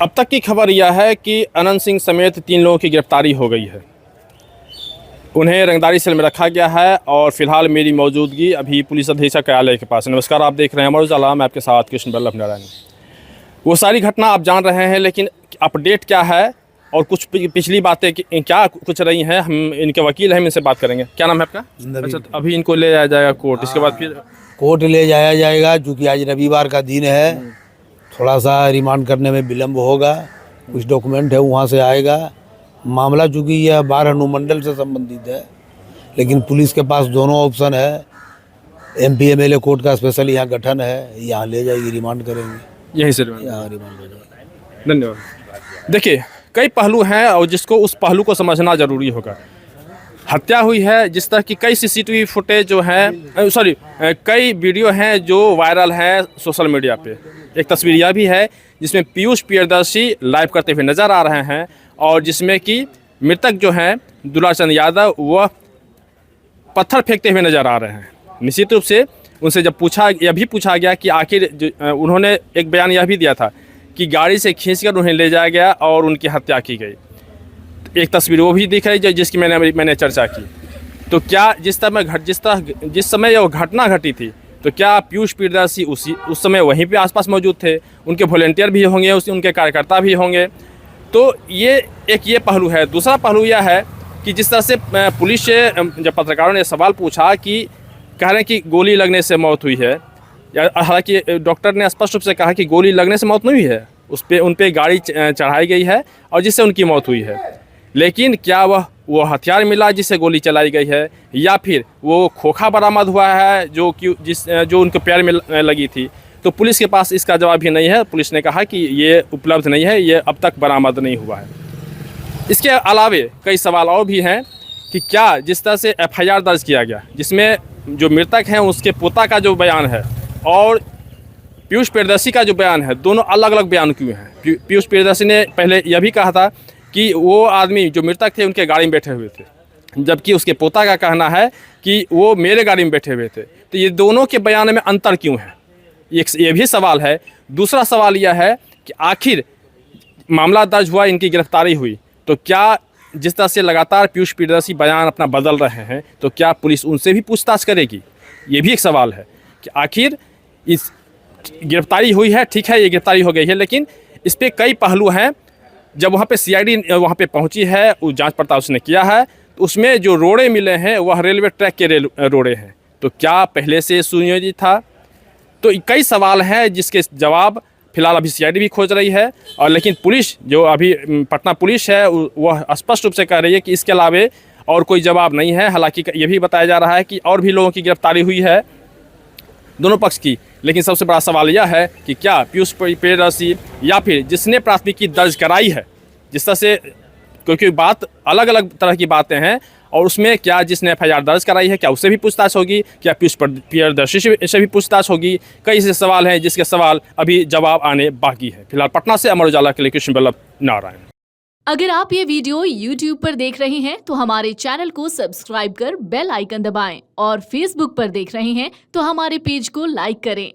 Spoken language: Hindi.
अब तक की खबर यह है कि अनंत सिंह समेत 3 लोगों की गिरफ्तारी हो गई है। उन्हें रंगदारी सेल में रखा गया है और फिलहाल मेरी मौजूदगी अभी पुलिस अधीक्षक कार्यालय के पास है। नमस्कार, आप देख रहे हैं अमर उजाला, मैं आपके साथ कृष्ण बल्लभ नारायण। वो सारी घटना आप जान रहे हैं, लेकिन अपडेट क्या है और कुछ पिछली बातें क्या कुछ रही हैं, हम इनके वकील हैं, हम इनसे बात करेंगे। क्या नाम है आपका? अच्छा, तो अभी इनको ले जाया जाएगा कोर्ट, इसके बाद फिर कोर्ट ले जाया जाएगा। चूँकि आज रविवार का दिन है, थोड़ा सा रिमांड करने में विलम्ब होगा। कुछ डॉक्यूमेंट है वहाँ से आएगा। मामला चूँकि यह बार अनुमंडल से संबंधित है, लेकिन पुलिस के पास दोनों ऑप्शन है। MP MLA कोर्ट का स्पेशल यहाँ गठन है, यहाँ ले जाएगी, रिमांड करेंगे, यहीं से यहाँ रिमांड हो जाएगा। धन्यवाद। देखिए, कई पहलू हैं और जिसको उस पहलू को समझना ज़रूरी होगा। हत्या हुई है, जिस तरह की कई CCTV फुटेज जो हैं, कई वीडियो हैं जो वायरल हैं सोशल मीडिया पे। एक तस्वीर यह भी है जिसमें पीयूष प्रियदर्शी लाइव करते हुए नज़र आ रहे हैं और जिसमें कि मृतक जो हैं दुलाचंद यादव वह पत्थर फेंकते हुए नज़र आ रहे हैं। निश्चित रूप से उनसे जब यह भी पूछा गया कि आखिर उन्होंने एक बयान यह भी दिया था कि गाड़ी से खींचकर उन्हें ले जाया गया और उनकी हत्या की गई। एक तस्वीर वो भी दिख रही है जिसकी मैंने चर्चा की। तो क्या जिस समय यह घटना घटी थी, तो क्या पीयूष प्रियदर्शी उस समय वहीं पे आसपास मौजूद थे? उनके वॉलंटियर भी होंगे, उनके कार्यकर्ता भी होंगे। तो ये पहलू है। दूसरा पहलू यह है कि जिस तरह से पुलिस से जब पत्रकारों ने सवाल पूछा कि कह रहे हैं कि गोली लगने से मौत हुई है, हालांकि डॉक्टर ने स्पष्ट रूप से कहा कि गोली लगने से मौत नहीं हुई है, उन पे गाड़ी चढ़ाई गई है और जिससे उनकी मौत हुई है। लेकिन क्या वो हथियार मिला जिससे गोली चलाई गई है, या फिर वो खोखा बरामद हुआ है जो उनके पैर में लगी थी? तो पुलिस के पास इसका जवाब भी नहीं है। पुलिस ने कहा कि ये उपलब्ध नहीं है, ये अब तक बरामद नहीं हुआ है। इसके अलावे कई सवाल और भी हैं कि क्या जिस तरह से FIR दर्ज किया गया, जिसमें जो मृतक हैं उसके पोता का जो बयान है और पीयूष प्रियदर्शी का जो बयान है, दोनों अलग अलग बयान क्यों हैं? पीयूष प्रियदर्शी ने पहले यह भी कहा था कि वो आदमी जो मृतक थे उनके गाड़ी में बैठे हुए थे, जबकि उसके पोता का कहना है कि वो मेरे गाड़ी में बैठे हुए थे। तो ये दोनों के बयान में अंतर क्यों है, ये भी सवाल है। दूसरा सवाल यह है कि आखिर मामला दर्ज हुआ, इनकी गिरफ्तारी हुई, तो क्या जिस तरह से लगातार पीयूष प्रियदर्शी बयान अपना बदल रहे हैं, तो क्या पुलिस उनसे भी पूछताछ करेगी? ये भी एक सवाल है कि आखिर इस गिरफ्तारी हुई है, ठीक है, ये गिरफ्तारी हो गई है, लेकिन इस पर कई पहलू हैं। जब वहाँ पे CID वहाँ पे पहुँची है, वो जांच पड़ताल उसने किया है, तो उसमें जो रोड़े मिले हैं वह रेलवे ट्रैक के रोड़े हैं। तो क्या पहले से सुनियोजित था? तो कई सवाल हैं जिसके जवाब फिलहाल अभी CID भी खोज रही है। और लेकिन पुलिस जो अभी पटना पुलिस है वह स्पष्ट रूप से कह रही है कि इसके अलावे और कोई जवाब नहीं है। हालांकि ये भी बताया जा रहा है कि और भी लोगों की गिरफ्तारी हुई है, दोनों पक्ष की। लेकिन सबसे बड़ा सवाल यह है कि क्या पीयूष प्रियदर्शी या फिर जिसने प्राथमिकी दर्ज कराई है, जिस तरह से, क्योंकि बात अलग अलग तरह की बातें हैं, और उसमें क्या जिसने FIR दर्ज कराई है क्या उससे भी पूछताछ होगी, क्या पीयूष प्रियदर्शी से भी पूछताछ होगी? कई ऐसे सवाल हैं जिसके सवाल अभी जवाब आने बाकी है। फिलहाल पटना से अमर उजाला के लिए कृष्ण बल्लभ नारायण। अगर आप ये वीडियो YouTube पर देख रहे हैं तो हमारे चैनल को सब्सक्राइब कर बेल आइकन दबाएं, और Facebook पर देख रहे हैं तो हमारे पेज को लाइक करें।